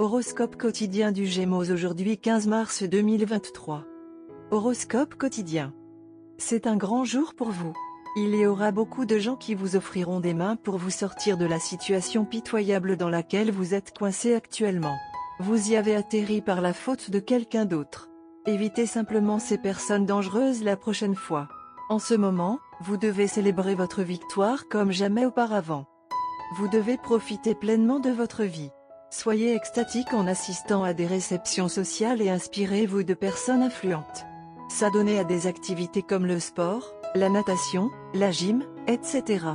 Horoscope quotidien du Gémeaux aujourd'hui 15 mars 2023. Horoscope quotidien. C'est un grand jour pour vous. Il y aura beaucoup de gens qui vous offriront des mains pour vous sortir de la situation pitoyable dans laquelle vous êtes coincé actuellement. Vous y avez atterri par la faute de quelqu'un d'autre. Évitez simplement ces personnes dangereuses la prochaine fois. En ce moment, vous devez célébrer votre victoire comme jamais auparavant. Vous devez profiter pleinement de votre vie. Soyez extatique en assistant à des réceptions sociales et inspirez-vous de personnes influentes. S'adonner à des activités comme le sport, la natation, la gym, etc.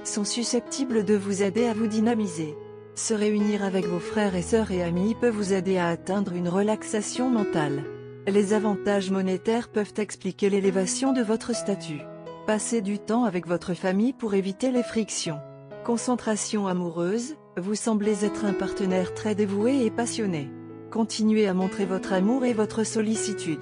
sont susceptibles de vous aider à vous dynamiser. Se réunir avec vos frères et sœurs et amis peut vous aider à atteindre une relaxation mentale. Les avantages monétaires peuvent expliquer l'élévation de votre statut. Passez du temps avec votre famille pour éviter les frictions. Concentration amoureuse, vous semblez être un partenaire très dévoué et passionné. Continuez à montrer votre amour et votre sollicitude.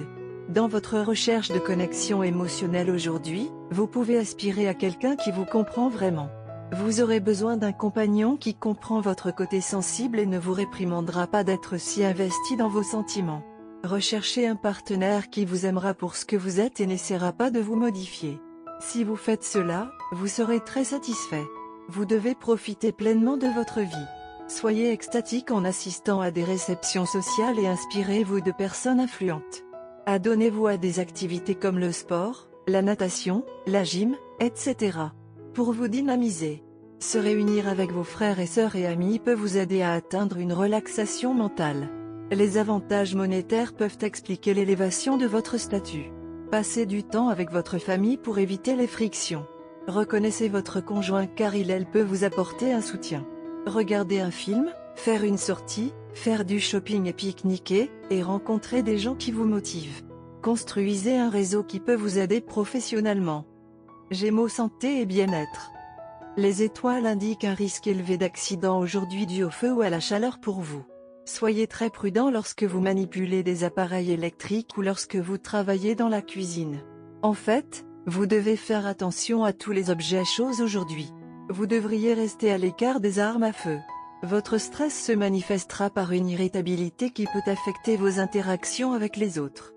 Dans votre recherche de connexion émotionnelle aujourd'hui, vous pouvez aspirer à quelqu'un qui vous comprend vraiment. Vous aurez besoin d'un compagnon qui comprend votre côté sensible et ne vous réprimandera pas d'être si investi dans vos sentiments. Recherchez un partenaire qui vous aimera pour ce que vous êtes et n'essaiera pas de vous modifier. Si vous faites cela, vous serez très satisfait. Vous devez profiter pleinement de votre vie. Soyez extatique en assistant à des réceptions sociales et inspirez-vous de personnes influentes. Adonnez-vous à des activités comme le sport, la natation, la gym, etc. pour vous dynamiser. Se réunir avec vos frères et sœurs et amis peut vous aider à atteindre une relaxation mentale. Les avantages monétaires peuvent expliquer l'élévation de votre statut. Passez du temps avec votre famille pour éviter les frictions. Reconnaissez votre conjoint car elle peut vous apporter un soutien. Regardez un film, faire une sortie, faire du shopping et pique-niquer, et rencontrer des gens qui vous motivent. Construisez un réseau qui peut vous aider professionnellement. Gémeaux santé et bien-être. Les étoiles indiquent un risque élevé d'accident aujourd'hui dû au feu ou à la chaleur pour vous. Soyez très prudent lorsque vous manipulez des appareils électriques ou lorsque vous travaillez dans la cuisine. En fait, vous devez faire attention à tous les objets chauds aujourd'hui. Vous devriez rester à l'écart des armes à feu. Votre stress se manifestera par une irritabilité qui peut affecter vos interactions avec les autres.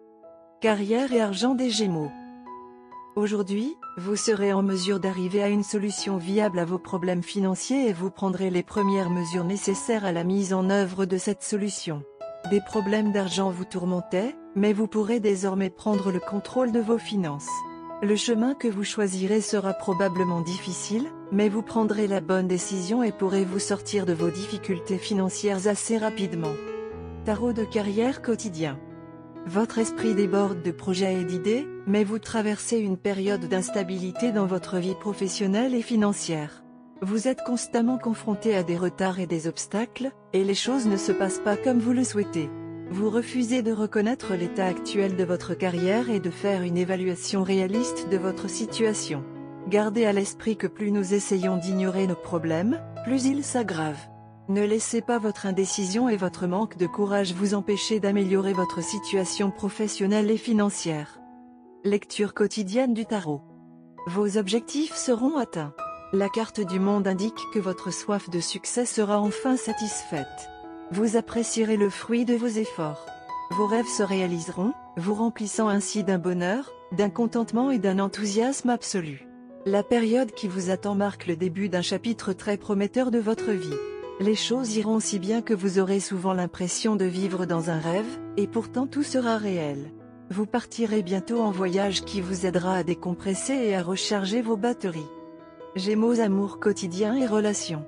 Carrière et argent des Gémeaux. Aujourd'hui, vous serez en mesure d'arriver à une solution viable à vos problèmes financiers et vous prendrez les premières mesures nécessaires à la mise en œuvre de cette solution. Des problèmes d'argent vous tourmentaient, mais vous pourrez désormais prendre le contrôle de vos finances. Le chemin que vous choisirez sera probablement difficile, mais vous prendrez la bonne décision et pourrez vous sortir de vos difficultés financières assez rapidement. Tarot de carrière quotidien. Votre esprit déborde de projets et d'idées, mais vous traversez une période d'instabilité dans votre vie professionnelle et financière. Vous êtes constamment confronté à des retards et des obstacles, et les choses ne se passent pas comme vous le souhaitez. Vous refusez de reconnaître l'état actuel de votre carrière et de faire une évaluation réaliste de votre situation. Gardez à l'esprit que plus nous essayons d'ignorer nos problèmes, plus ils s'aggravent. Ne laissez pas votre indécision et votre manque de courage vous empêcher d'améliorer votre situation professionnelle et financière. Lecture quotidienne du tarot. Vos objectifs seront atteints. La carte du monde indique que votre soif de succès sera enfin satisfaite. Vous apprécierez le fruit de vos efforts. Vos rêves se réaliseront, vous remplissant ainsi d'un bonheur, d'un contentement et d'un enthousiasme absolu. La période qui vous attend marque le début d'un chapitre très prometteur de votre vie. Les choses iront si bien que vous aurez souvent l'impression de vivre dans un rêve, et pourtant tout sera réel. Vous partirez bientôt en voyage qui vous aidera à décompresser et à recharger vos batteries. Gémeaux amour quotidien et relations.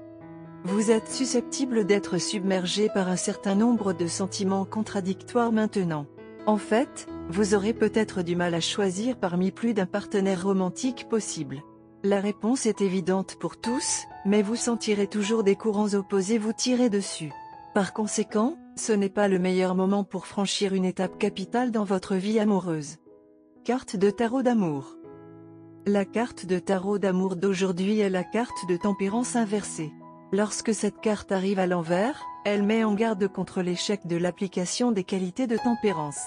Vous êtes susceptible d'être submergé par un certain nombre de sentiments contradictoires maintenant. En fait, vous aurez peut-être du mal à choisir parmi plus d'un partenaire romantique possible. La réponse est évidente pour tous, mais vous sentirez toujours des courants opposés vous tirer dessus. Par conséquent, ce n'est pas le meilleur moment pour franchir une étape capitale dans votre vie amoureuse. Carte de tarot d'amour. La carte de tarot d'amour d'aujourd'hui est la carte de tempérance inversée. Lorsque cette carte arrive à l'envers, elle met en garde contre l'échec de l'application des qualités de tempérance.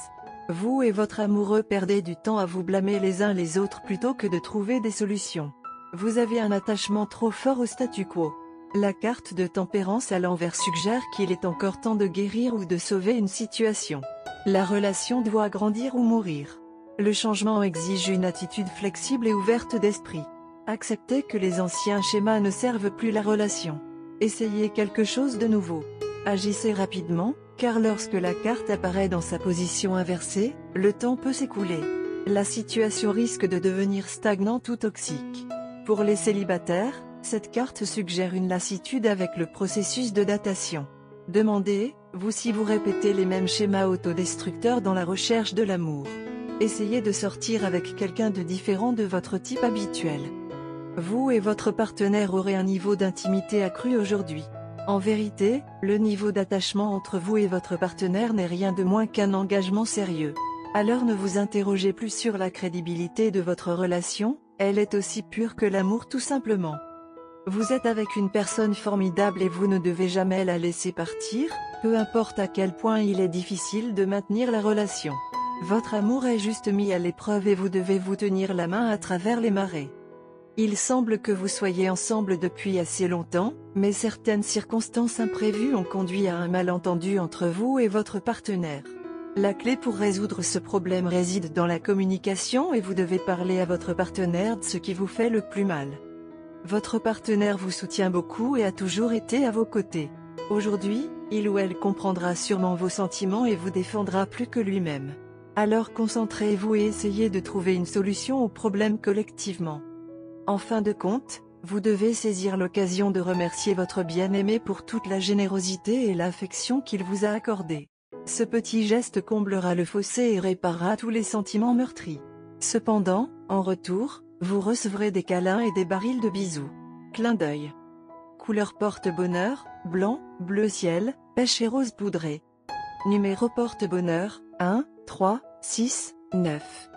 Vous et votre amoureux perdez du temps à vous blâmer les uns les autres plutôt que de trouver des solutions. Vous avez un attachement trop fort au statu quo. La carte de tempérance à l'envers suggère qu'il est encore temps de guérir ou de sauver une situation. La relation doit grandir ou mourir. Le changement exige une attitude flexible et ouverte d'esprit. Acceptez que les anciens schémas ne servent plus la relation. Essayez quelque chose de nouveau. Agissez rapidement, car lorsque la carte apparaît dans sa position inversée, le temps peut s'écouler. La situation risque de devenir stagnante ou toxique. Pour les célibataires, cette carte suggère une lassitude avec le processus de datation. Demandez-vous si vous répétez les mêmes schémas autodestructeurs dans la recherche de l'amour. Essayez de sortir avec quelqu'un de différent de votre type habituel. Vous et votre partenaire aurez un niveau d'intimité accru aujourd'hui. En vérité, le niveau d'attachement entre vous et votre partenaire n'est rien de moins qu'un engagement sérieux. Alors ne vous interrogez plus sur la crédibilité de votre relation, elle est aussi pure que l'amour tout simplement. Vous êtes avec une personne formidable et vous ne devez jamais la laisser partir, peu importe à quel point il est difficile de maintenir la relation. Votre amour est juste mis à l'épreuve et vous devez vous tenir la main à travers les marées. Il semble que vous soyez ensemble depuis assez longtemps, mais certaines circonstances imprévues ont conduit à un malentendu entre vous et votre partenaire. La clé pour résoudre ce problème réside dans la communication et vous devez parler à votre partenaire de ce qui vous fait le plus mal. Votre partenaire vous soutient beaucoup et a toujours été à vos côtés. Aujourd'hui, il ou elle comprendra sûrement vos sentiments et vous défendra plus que lui-même. Alors concentrez-vous et essayez de trouver une solution au problème collectivement. En fin de compte, vous devez saisir l'occasion de remercier votre bien-aimé pour toute la générosité et l'affection qu'il vous a accordée. Ce petit geste comblera le fossé et réparera tous les sentiments meurtris. Cependant, en retour, vous recevrez des câlins et des barils de bisous. Clin d'œil. Couleur porte-bonheur, blanc, bleu ciel, pêche et rose poudré. Numéro porte-bonheur, 1, 3, 6, 9.